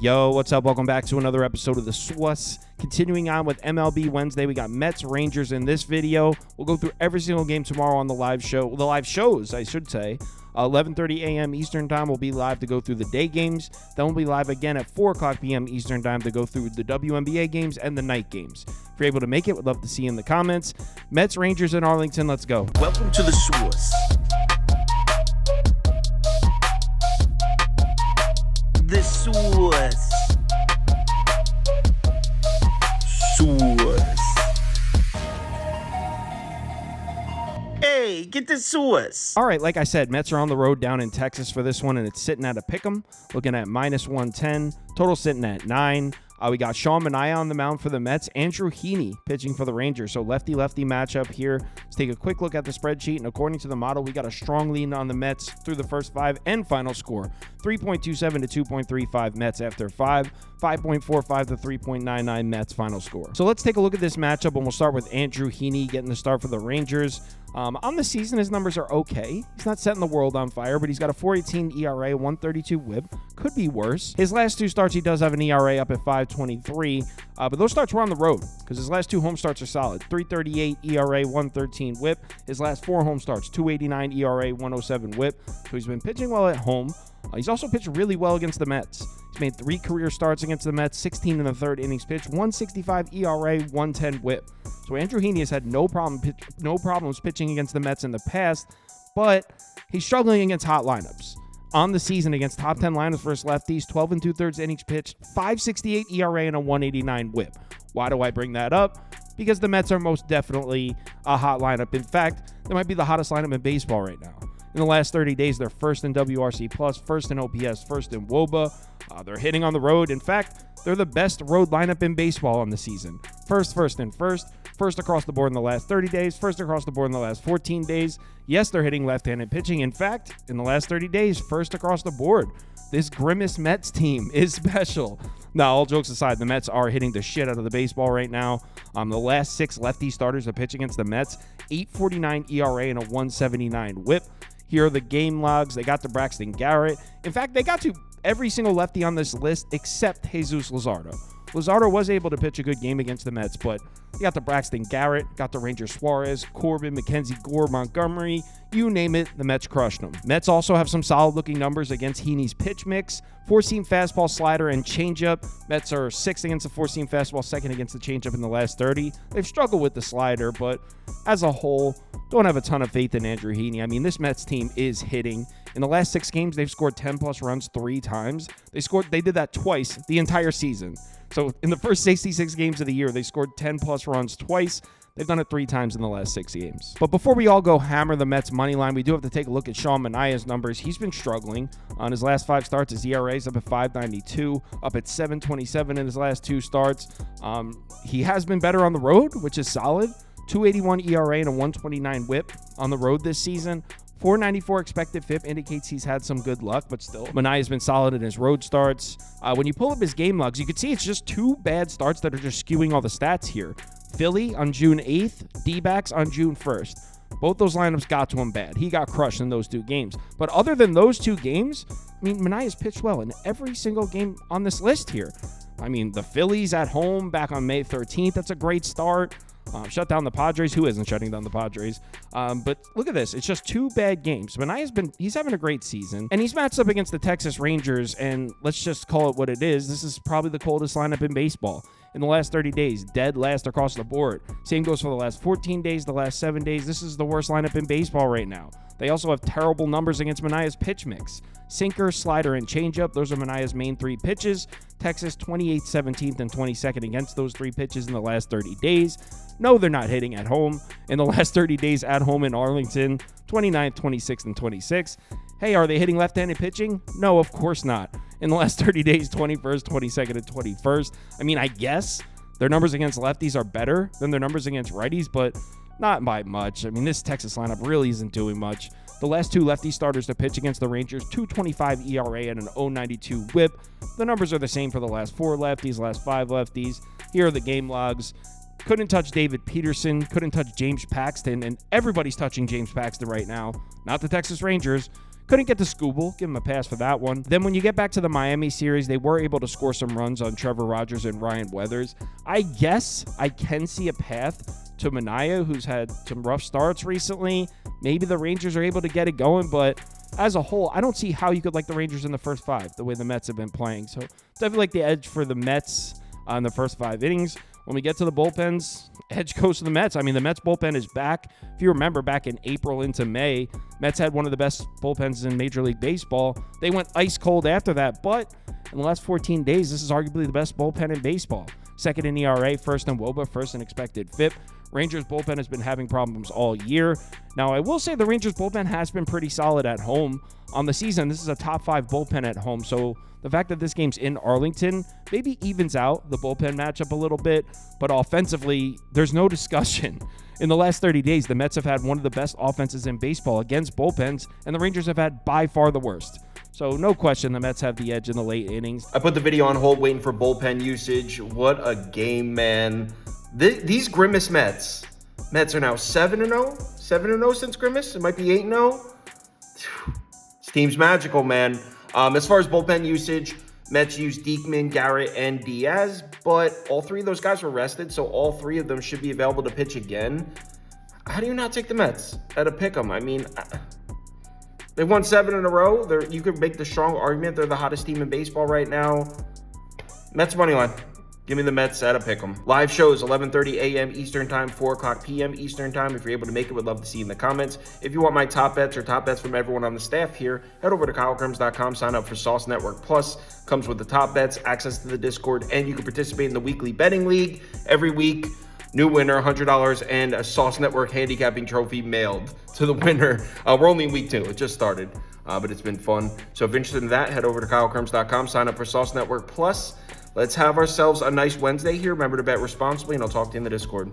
Yo, what's up? Welcome back to another episode of the SWUS. Continuing on with MLB Wednesday, we got Mets, Rangers in this video. We'll go through every single game tomorrow on the live show. The live shows, I should say. 11:30 a.m. Eastern Time will be live to go through the day games. Then we'll be live again at 4 o'clock p.m. Eastern Time to go through the WNBA games and the night games. If you're able to make it, we'd love to see you in the comments. Mets, Rangers in Arlington, let's go. Welcome to the SWUS. The SWUS. SWUS. Hey, get the SWUS. All right, like I said, Mets are on the road down in Texas for this one, and it's sitting at a pick'em, looking at -110. Total sitting at 9. We got Manaea on the mound for the Mets. Andrew Heaney pitching for the Rangers. So lefty-lefty matchup here. Let's take a quick look at the spreadsheet. And according to the model, we got a strong lead on the Mets through the first 5 and final score. 3.27 to 2.35 Mets after 5. 5.45 to 3.99 Mets final score. So let's take a look at this matchup, and we'll start with Andrew Heaney getting the start for the Rangers. On the season, his numbers are okay. He's not setting the world on fire, but he's got a 4.18 ERA, 132 WHIP. Could be worse. His last 2 starts, he does have an ERA up at 5.23, but those starts were on the road because his last 2 home starts are solid. 3.38 ERA, 113 WHIP. His last 4 home starts, 2.89 ERA, 107 WHIP. So he's been pitching well at home. He's also pitched really well against the Mets. He's made 3 career starts against the Mets, 16 in the third innings pitched, 165 ERA, 110 WHIP. So Andrew Heaney has had no problems pitching against the Mets in the past, but he's struggling against hot lineups. On the season against top 10 lineups versus lefties, 12 and 2/3 innings pitched, 5.68 ERA, and a 189 WHIP. Why do I bring that up? Because the Mets are most definitely a hot lineup. In fact, they might be the hottest lineup in baseball right now. In the last 30 days, they're first in WRC+, first in OPS, first in WOBA. They're hitting on the road. In fact, they're the best road lineup in baseball on the season. First across the board in the last 30 days, first across the board in the last 14 days. Yes, they're hitting left-handed pitching. In fact, in the last 30 days, first across the board. This Grimace Mets team is special. Now, all jokes aside, the Mets are hitting the shit out of the baseball right now. The last 6 lefty starters to pitch against the Mets, 8.49 ERA and a 179 WHIP. Here are the game logs. They got to Braxton Garrett. In fact, they got to every single lefty on this list except Jesus Luzardo. Luzardo was able to pitch a good game against the Mets, but you got the Braxton Garrett, got the Ranger Suarez, Corbin, McKenzie Gore, Montgomery, you name it, the Mets crushed them. Mets also have some solid-looking numbers against Heaney's pitch mix. 4-seam fastball, slider, and changeup. Mets are 6th against the 4-seam fastball, 2nd against the changeup in the last 30. They've struggled with the slider, but as a whole, don't have a ton of faith in Andrew Heaney. I mean, this Mets team is hitting. In the last 6 games, they've scored 10-plus runs 3 times. They did that twice the entire season. So in the first 66 games of the year, they scored 10-plus runs twice. They've done it 3 times in the last 6 games. But before we all go hammer the Mets money line, we do have to take a look at Manaea's numbers. He's been struggling. On his last 5 starts, his ERA is up at 5.92, up at 7.27 in his last 2 starts. He has been better on the road, which is solid. 2.81 ERA and a 129 WHIP on the road this season. 4.94 expected FIP indicates he's had some good luck, but still, Manaea's been solid in his road starts. When you pull up his game logs, you can see it's just 2 bad starts that are just skewing all the stats here. Philly on June 8th, D-backs on June 1st. Both those lineups got to him bad. He got crushed in those 2 games. But other than those 2 games, I mean, Manaea's pitched well in every single game on this list here. I mean, the Phillies at home back on May 13th, that's a great start. Shut down the Padres. Who isn't shutting down the Padres? But look at this. It's just 2 bad games. He's having a great season. And he's matched up against the Texas Rangers. And let's just call it what it is. This is probably the coldest lineup in baseball. In the last 30 days, dead last across the board. Same goes for the last 14 days, the last 7 days. This is the worst lineup in baseball right now. They also have terrible numbers against Manaea's pitch mix. Sinker, slider, and changeup. Those are Manaea's main 3 pitches. Texas 28th, 17th, and 22nd against those 3 pitches in the last 30 days. No, they're not hitting at home. In the last 30 days at home in Arlington, 29th, 26th, and 26th. Hey, are they hitting left-handed pitching? No, of course not. In the last 30 days, 21st, 22nd, and 21st. I mean, I guess their numbers against lefties are better than their numbers against righties, but not by much. I mean, this Texas lineup really isn't doing much. The last 2 lefty starters to pitch against the Rangers, 2.25 ERA and an 0.92 WHIP. The numbers are the same for the last 4 lefties, last 5 lefties. Here are the game logs. Couldn't touch David Peterson, couldn't touch James Paxton, and everybody's touching James Paxton right now. Not the Texas Rangers. Couldn't get to Scooble. Give him a pass for that one. Then when you get back to the Miami series, they were able to score some runs on Trevor Rogers and Ryan Weathers. I guess I can see a path to Manaea, who's had some rough starts recently. Maybe the Rangers are able to get it going, but as a whole, I don't see how you could like the Rangers in the first 5 the way the Mets have been playing. So definitely like the edge for the Mets in the first 5 innings. When we get to the bullpens, edge goes to the Mets. I mean, the Mets bullpen is back. If you remember, back in April into May, Mets had one of the best bullpens in Major League Baseball. They went ice cold after that, but in the last 14 days, this is arguably the best bullpen in baseball. Second in ERA, first in WOBA, first in expected FIP. Rangers bullpen has been having problems all year. Now, I will say the Rangers bullpen has been pretty solid at home. On the season, this is a top 5 bullpen at home, so the fact that this game's in Arlington maybe evens out the bullpen matchup a little bit, but offensively, there's no discussion. In the last 30 days, the Mets have had one of the best offenses in baseball against bullpens, and the Rangers have had by far the worst. So no question the Mets have the edge in the late innings. I put the video on hold waiting for bullpen usage. What a game, man. These Grimace Mets are now 7-0. 7-0 since Grimace. It might be 8-0. This team's magical, man. As far as bullpen usage, Mets used Diekman, Garrett, and Diaz, but all 3 of those guys were rested, so all 3 of them should be available to pitch again. How do you not take the Mets at a pick'em? I mean, they've won 7 in a row. You could make the strong argument they're the hottest team in baseball right now. Mets money line. Give me the Mets at a pick'em. Live shows 11:30 a.m. Eastern Time, 4 o'clock p.m. Eastern Time. If you're able to make it, would love to see you in the comments. If you want my top bets or top bets from everyone on the staff here, head over to KyleKirms.com. Sign up for Sauce Network Plus. Comes with the top bets, access to the Discord, and you can participate in the weekly betting league. Every week, new winner, $100, and a Sauce Network handicapping trophy mailed to the winner. We're only in week 2. It just started, but it's been fun. So if you're interested in that, head over to KyleKirms.com. Sign up for Sauce Network Plus. Let's have ourselves a nice Wednesday here. Remember to bet responsibly, and I'll talk to you in the Discord.